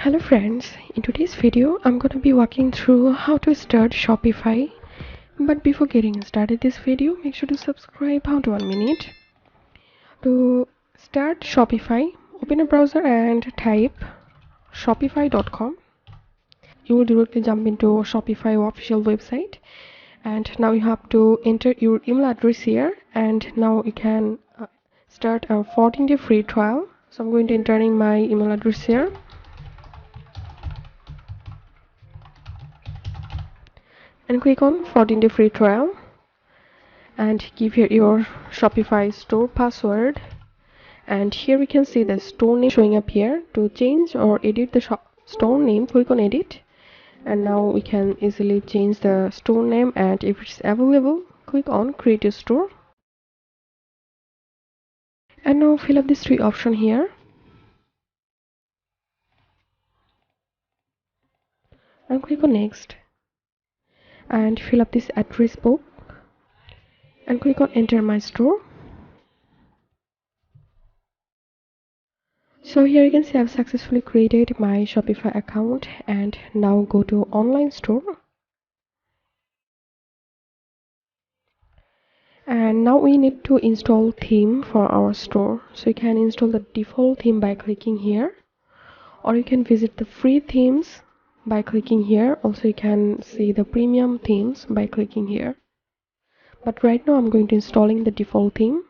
Hello friends, in today's video I'm going to be walking through how to start Shopify. But before getting started this video, make sure to subscribe. How to 1 minute. To start Shopify, open a browser and type shopify.com. You will directly jump into Shopify official website, and now you have to enter your email address here, and now you can start a 14-day free trial. So I'm going to enter in my email address here. And click on 14-day free trial and give here your Shopify store password, and here we can see the store name showing up here. To change or edit the store name, click on edit, and now we can easily change the store name, and if it's available, click on create a store, and now fill up these three options here and click on next, and fill up this address book and click on enter my store. So here you can see I've successfully created my Shopify account, and now go to online store, and now we need to install theme for our store. So you can install the default theme by clicking here, or you can visit the free themes by clicking here. Also you can see the premium themes by clicking here, but right now I'm going to installing the default theme.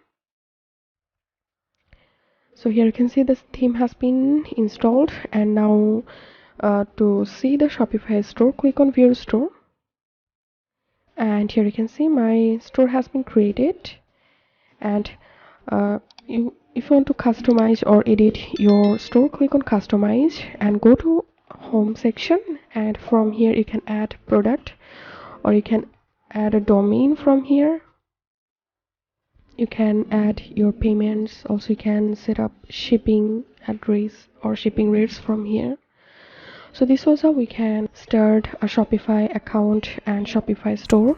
So here you can see this theme has been installed, and now to see the Shopify store, click on view store, and here you can see my store has been created. And if you want to customize or edit your store, click on customize and go to home section, and from here you can add product, or you can add a domain from here. You can add your payments. Also you can set up shipping address or shipping rates from here. So this was how we can start a Shopify account and Shopify store.